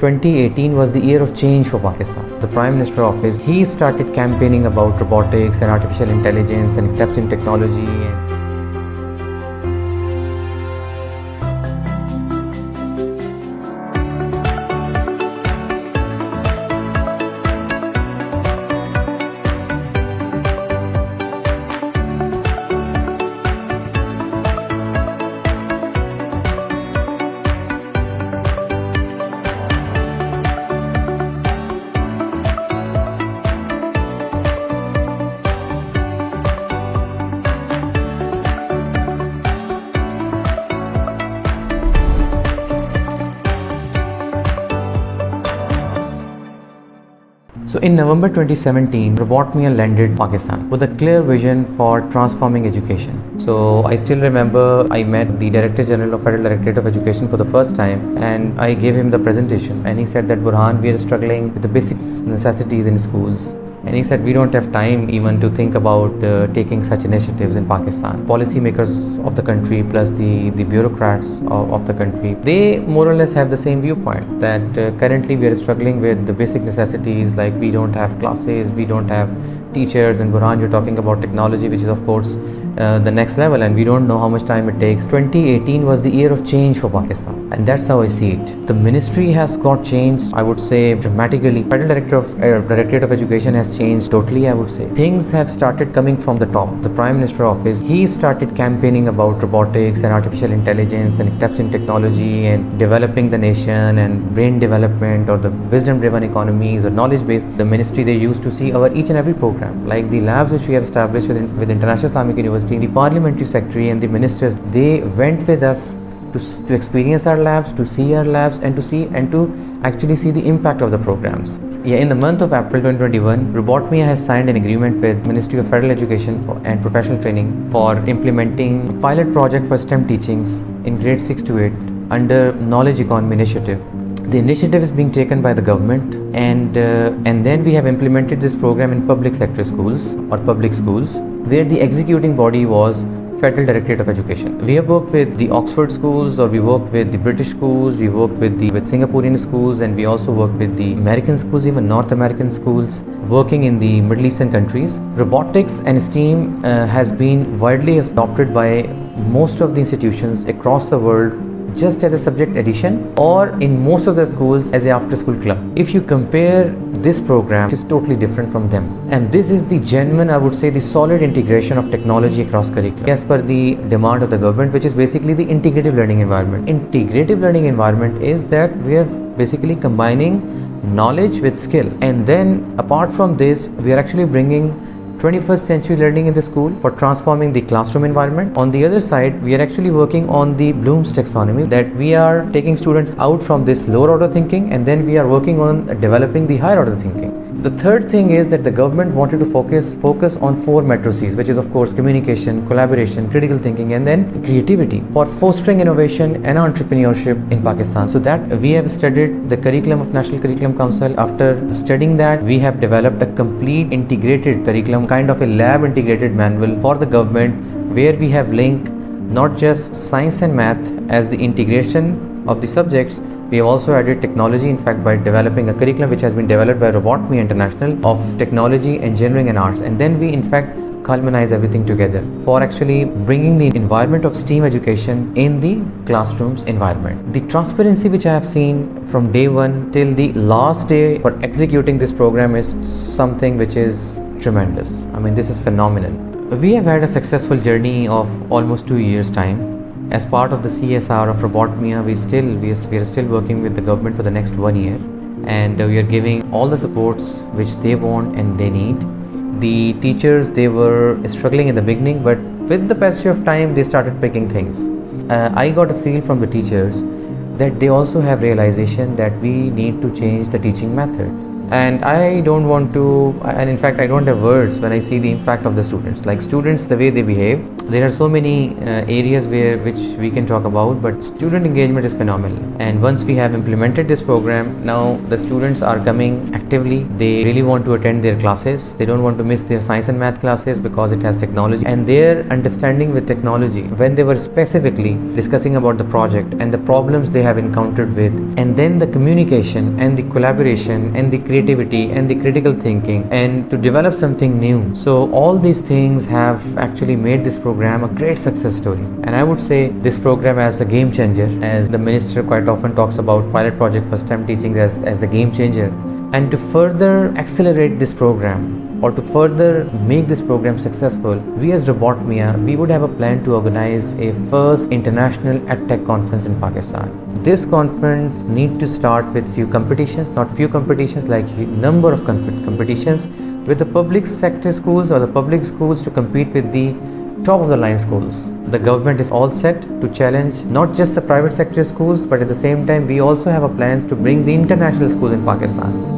2018 was the year of change for Pakistan. The Prime Minister office, he started campaigning about robotics and artificial intelligence and steps in technology. So in November 2017, Robotmea landed Pakistan with a clear vision for transforming education. So I still remember I met the Director General of Federal Directorate of Education for the first time, and I gave him the presentation, and he said that, Burhan, we are struggling with the basic necessities in schools. And he said, we don't have time even to think about taking such initiatives in Pakistan. Policymakers of the country plus the bureaucrats of the country, they more or less have the same viewpoint that currently we are struggling with the basic necessities, like we don't have classes, we don't have teachers, and Burhan, you're talking about technology, which is of course the next level, and we don't know how much time it takes. 2018 was the year of change for Pakistan, and that's how I see it. The ministry has got changed, I would say, dramatically. Federal Directorate of Education has changed totally, I would say. Things have started coming from the top. The Prime Minister office, he started campaigning about robotics and artificial intelligence and steps in technology and developing the nation and brain development or the wisdom-driven economies or knowledge-based. The ministry, they used to see our each and every program, like the labs which we have established with International Islamic University. The parliamentary secretary and the ministers, they went with us to experience our labs, to see our labs, and to actually see the impact of the programs. Yeah, in the month of April 2021, Robotmea has signed an agreement with Ministry of Federal Education and Professional Training for implementing a pilot project for STEM teachings in grade 6 to 8 under Knowledge Economy Initiative. The initiative is being taken by the government, and then we have implemented this program in public sector schools or public schools, where the executing body was Federal Directorate of Education. We have worked with the Oxford schools, or we worked with the British schools, we worked with Singaporean schools, and we also worked with the American schools, even North American schools, working in the Middle Eastern countries. Robotics and STEAM has been widely adopted by most of the institutions across the world, just as a subject addition, or in most of the schools as a after-school club. If you compare this program, it is totally different from them. And this is the genuine, I would say, the solid integration of technology across curriculum, as per the demand of the government, which is basically the integrative learning environment. Integrative learning environment is that we are basically combining knowledge with skill. And then apart from this, we are actually bringing 21st century learning in the school for transforming the classroom environment. On the other side, we are actually working on the Bloom's taxonomy, that we are taking students out from this lower order thinking, and then we are working on developing the higher order thinking. The third thing is that the government wanted to focus on 4 matrices, which is of course communication, collaboration, critical thinking, and then creativity, for fostering innovation and entrepreneurship in Pakistan. So that we have studied the curriculum of National Curriculum Council. After studying that, we have developed a complete integrated curriculum, kind of a lab integrated manual for the government, where we have linked not just science and math as the integration of the subjects, we have also added technology, in fact, by developing a curriculum which has been developed by Robotmea International of technology, engineering and arts. And then we in fact culminate everything together for actually bringing the environment of STEAM education in the classrooms environment. The transparency which I have seen from day one till the last day for executing this program is something which is tremendous. I mean, this is phenomenal. We have had a successful journey of almost 2 years' time. As part of the CSR of Robotmea, we are still working with the government for the next 1 year, and we are giving all the supports which they want and they need. The teachers, they were struggling in the beginning, but with the passage of time, they started picking things. I got a feel from the teachers that they also have realization that we need to change the teaching method. And I don't want to, and in fact I don't have words when I see the impact of the students. Like students, the way they behave, there are so many areas which we can talk about, but student engagement is phenomenal. And once we have implemented this program, now the students are coming actively. They really want to attend their classes. They don't want to miss their science and math classes because it has technology, and their understanding with technology, when they were specifically discussing about the project and the problems they have encountered with, and then the communication and the collaboration and the creativity and the critical thinking, and to develop something new. So all these things have actually made this program a great success story. And I would say this program as a game changer, as the minister quite often talks about pilot project for STEM teaching as the game changer. And to further accelerate this program, or to further make this program successful, we as Robotmea, we would have a plan to organize a first international EdTech conference in Pakistan. This conference need to start with few competitions, not few competitions, like number of competitions with the public sector schools or the public schools to compete with the top of the line schools. The government is all set to challenge not just the private sector schools, but at the same time we also have a plans to bring the international schools in Pakistan.